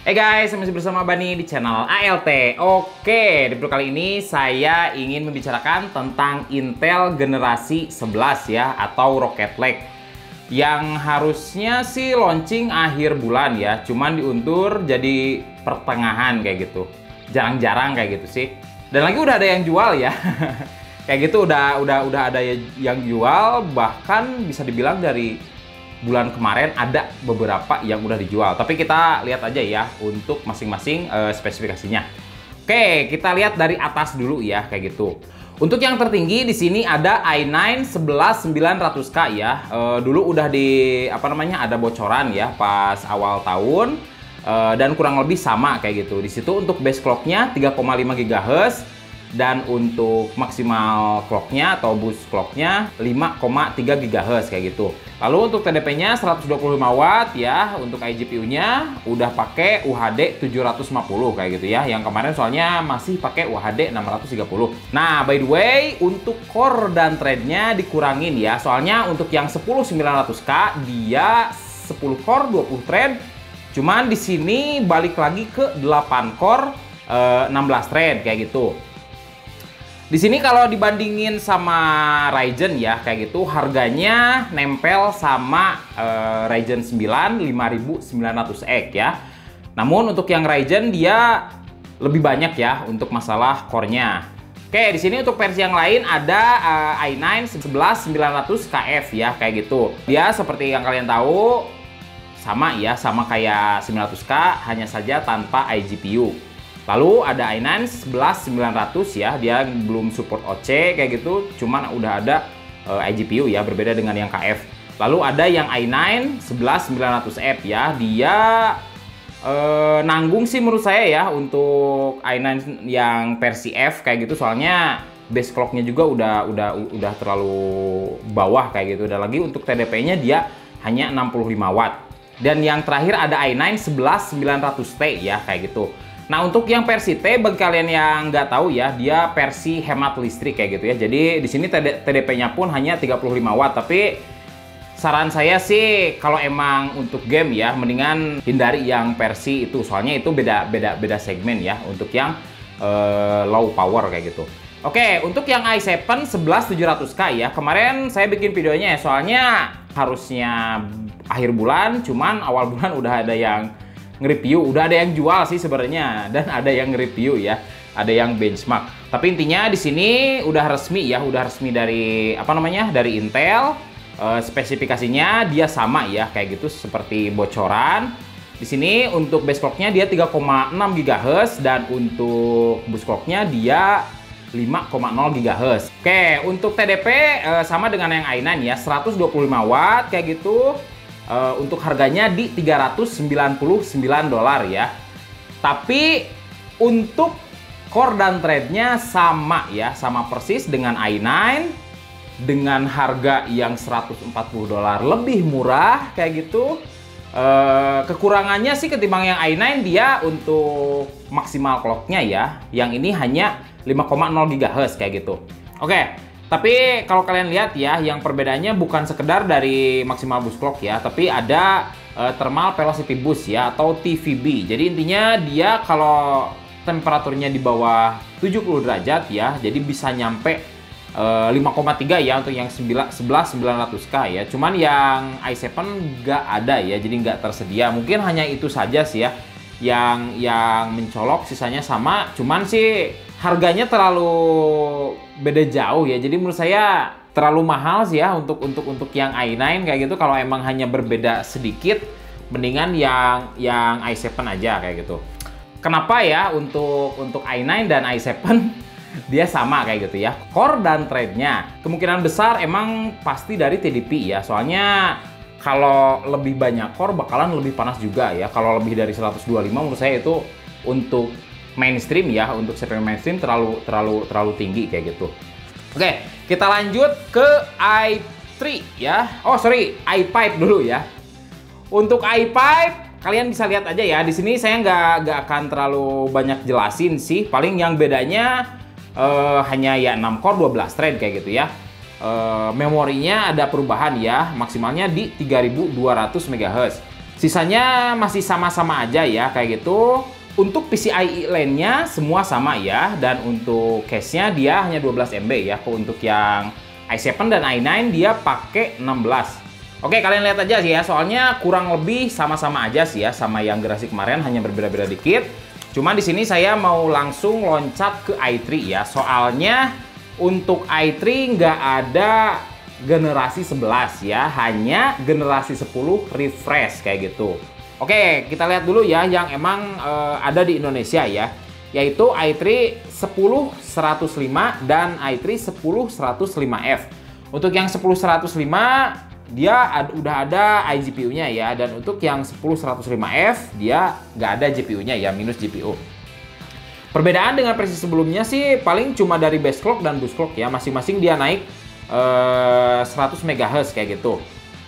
Hey guys, saya masih bersama Bani di channel ALT. Oke, di video kali ini saya ingin membicarakan tentang Intel generasi 11 ya, atau Rocket Lake. Yang harusnya sih launching akhir bulan ya, cuman diundur jadi pertengahan kayak gitu. Jarang-jarang kayak gitu sih. Dan lagi udah ada yang jual ya. Kayak gitu udah ada yang jual, bahkan bisa dibilang dari bulan kemarin ada beberapa yang udah dijual. Tapi kita lihat aja ya untuk masing-masing spesifikasinya. Oke, kita lihat dari atas dulu ya kayak gitu. Untuk yang tertinggi di sini ada i9 11900K ya. Dulu udah ada bocoran ya pas awal tahun, dan kurang lebih sama kayak gitu. Di situ untuk base clocknya 3,5 GHz. Dan untuk maksimal clocknya atau boost clocknya 5,3 GHz kayak gitu. Lalu untuk TDP-nya 125 Watt ya. Untuk iGPU-nya udah pakai UHD 750 kayak gitu ya. Yang kemarin soalnya masih pakai UHD 630. Nah, by the way, untuk core dan thread-nya dikurangin ya. Soalnya untuk yang 10900K dia 10 core 20 thread. Cuman di sini balik lagi ke 8 core 16 thread kayak gitu. Di sini kalau dibandingin sama Ryzen ya kayak gitu, harganya nempel sama Ryzen 9 5900X ya. Namun untuk yang Ryzen dia lebih banyak ya untuk masalah core-nya. Oke, di sini untuk versi yang lain ada i9 11900KF ya kayak gitu. Dia seperti yang kalian tahu sama ya, sama kayak 900K, hanya saja tanpa iGPU. Lalu ada i9 11900 ya, dia belum support OC kayak gitu, cuman udah ada iGPU ya, berbeda dengan yang KF. Lalu ada yang i9 11900F ya, dia nanggung sih menurut saya ya untuk i9 yang versi F kayak gitu, soalnya base clocknya juga udah terlalu bawah kayak gitu. Dan lagi untuk TDP-nya dia hanya 65 Watt. Dan yang terakhir ada i9 11900T ya kayak gitu. Nah, untuk yang versi T, bagi kalian yang nggak tahu ya, dia versi hemat listrik kayak gitu ya. Jadi di sini TDP-nya pun hanya 35 Watt. Tapi saran saya sih kalau emang untuk game ya, mendingan hindari yang versi itu. Soalnya itu beda segmen ya untuk yang low power kayak gitu. Oke, untuk yang i7 11700K ya. Kemarin saya bikin videonya ya, soalnya harusnya akhir bulan, cuman awal bulan udah ada yang nge-review, udah ada yang jual sih sebenarnya, dan ada yang nge-review ya, ada yang benchmark. Tapi intinya di sini udah resmi ya, udah resmi dari dari Intel. Spesifikasinya dia sama ya kayak gitu seperti bocoran. Di sini untuk base clocknya dia 3,6 GHz dan untuk boost clocknya dia 5,0 GHz. Oke, untuk TDP sama dengan yang i9 ya, 125 Watt kayak gitu. Untuk harganya di $399 ya. Tapi untuk core dan thread-nya sama ya, sama persis dengan i9 dengan harga yang $140 lebih murah kayak gitu. Kekurangannya sih ketimbang yang i9 dia untuk maksimal clock-nya ya, yang ini hanya 5,0 GHz kayak gitu. Oke. Tapi kalau kalian lihat ya, yang perbedaannya bukan sekedar dari maksimal boost clock ya, tapi ada thermal velocity boost ya, atau TVB. Jadi intinya dia kalau temperaturnya di bawah 70 derajat ya, jadi bisa nyampe 5,3 ya untuk yang 11900K ya. Cuman yang i7 nggak ada ya, jadi nggak tersedia. Mungkin hanya itu saja sih ya yang mencolok, sisanya sama. Cuman sih harganya terlalu beda jauh ya. Jadi menurut saya terlalu mahal sih ya untuk yang i9 kayak gitu. Kalau emang hanya berbeda sedikit, mendingan yang i7 aja kayak gitu. Kenapa ya untuk i9 dan i7 dia sama kayak gitu ya. Core dan thread-nya kemungkinan besar emang pasti dari TDP ya. Soalnya kalau lebih banyak core bakalan lebih panas juga ya. Kalau lebih dari 125 menurut saya itu untuk mainstream ya, untuk segmen mainstream terlalu tinggi kayak gitu. Oke, kita lanjut ke i3 ya. Oh sorry, i5 dulu ya. Untuk i5 kalian bisa lihat aja ya. Di sini saya nggak akan terlalu banyak jelasin sih. Paling yang bedanya hanya ya 6 core 12 thread kayak gitu ya. Memorinya ada perubahan ya, maksimalnya di 3200 MHz. Sisanya masih sama-sama aja ya kayak gitu. Untuk PCIe lane-nya semua sama ya, dan untuk cache-nya dia hanya 12 MB ya. Untuk yang i7 dan i9 dia pakai 16. Oke, kalian lihat aja sih ya, soalnya kurang lebih sama-sama aja sih ya sama yang generasi kemarin, hanya berbeda-beda dikit. Cuma di sini saya mau langsung loncat ke i3 ya, soalnya untuk i3 nggak ada generasi 11 ya, hanya generasi 10 refresh kayak gitu. Oke, kita lihat dulu ya yang emang ada di Indonesia ya, yaitu i3 10105 dan i3 10105F. Untuk yang 10105 dia udah ada iGPU-nya ya, dan untuk yang 10105F dia nggak ada GPU-nya ya, minus GPU. Perbedaan dengan versi sebelumnya sih paling cuma dari base clock dan boost clock ya, masing-masing dia naik 100 MHz kayak gitu.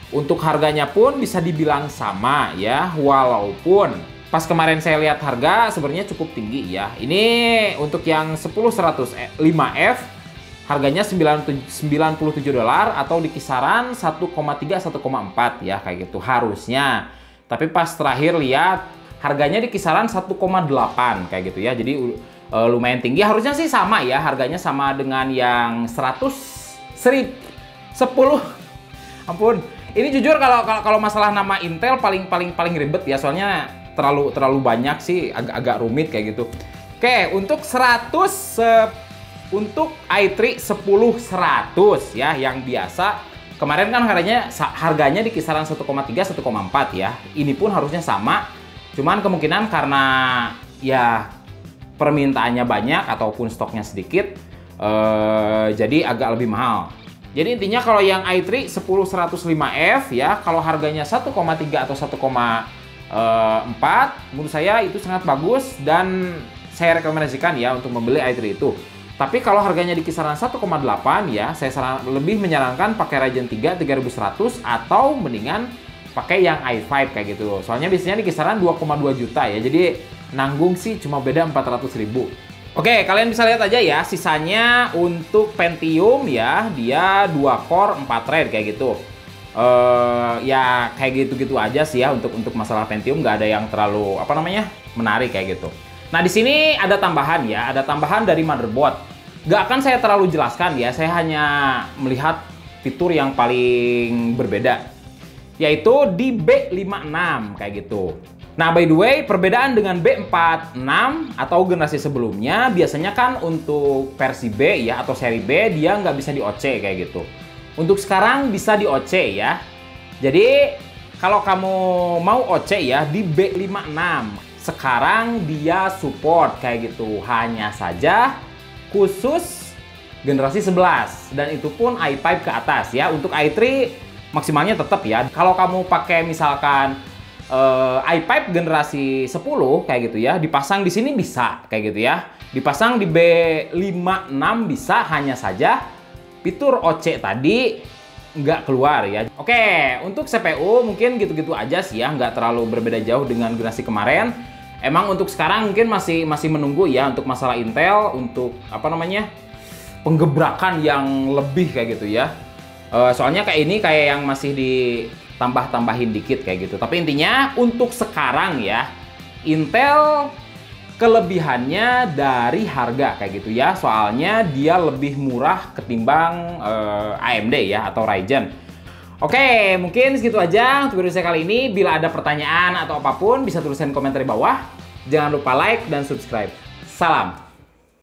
Untuk harganya pun bisa dibilang sama ya, walaupun pas kemarin saya lihat harga sebenarnya cukup tinggi ya. Ini untuk yang 10105F harganya $97 atau di kisaran 1,3-1,4 ya kayak gitu harusnya. Tapi pas terakhir lihat harganya di kisaran 1,8 kayak gitu ya. Jadi lumayan tinggi. Harusnya sih sama ya, harganya sama dengan yang 10 ampun. Ini jujur kalau masalah nama Intel paling ribet ya, soalnya terlalu banyak sih, agak rumit kayak gitu. Oke, untuk untuk i3 10100 ya yang biasa kemarin kan harganya di kisaran 1,3-1,4 ya. Ini pun harusnya sama. Cuman kemungkinan karena ya permintaannya banyak ataupun stoknya sedikit, jadi agak lebih mahal. Jadi intinya kalau yang i3 10105F ya, kalau harganya 1,3 atau 1,4 menurut saya itu sangat bagus dan saya rekomendasikan ya untuk membeli i3 itu. Tapi kalau harganya di kisaran 1,8 ya, saya lebih menyarankan pakai Ryzen 3 3100 atau mendingan pakai yang i5 kayak gitu. Soalnya biasanya di kisaran 2,2 juta ya. Jadi nanggung sih cuma beda 400.000. Oke, kalian bisa lihat aja ya, sisanya untuk Pentium ya, dia 2 core 4 thread kayak gitu. Ya kayak gitu-gitu aja sih ya untuk masalah Pentium, nggak ada yang terlalu menarik kayak gitu. Nah di sini ada tambahan ya, ada tambahan dari motherboard. Nggak akan saya terlalu jelaskan ya, saya hanya melihat fitur yang paling berbeda, yaitu di B56 kayak gitu. Nah, by the way, perbedaan dengan B46 atau generasi sebelumnya, biasanya kan untuk versi B ya, atau seri B, dia nggak bisa di OC kayak gitu. Untuk sekarang bisa di OC ya. Jadi, kalau kamu mau OC ya, di B56. Sekarang dia support kayak gitu. Hanya saja khusus generasi 11. Dan itu pun i5 ke atas ya. Untuk i3 maksimalnya tetap ya. Kalau kamu pakai misalkan i5 generasi 10 kayak gitu ya, dipasang di sini bisa kayak gitu ya, dipasang di B56 bisa, hanya saja fitur OC tadi nggak keluar ya. Oke, untuk CPU mungkin gitu-gitu aja sih ya, nggak terlalu berbeda jauh dengan generasi kemarin. Emang untuk sekarang mungkin masih menunggu ya untuk masalah Intel, untuk penggebrakan yang lebih kayak gitu ya. Soalnya kayak ini kayak yang masih tambah-tambahin dikit kayak gitu. Tapi intinya untuk sekarang ya, Intel kelebihannya dari harga kayak gitu ya. Soalnya dia lebih murah ketimbang AMD ya atau Ryzen. Oke, mungkin segitu aja untuk video saya kali ini. Bila ada pertanyaan atau apapun bisa tuliskan komentar di bawah. Jangan lupa like dan subscribe. Salam.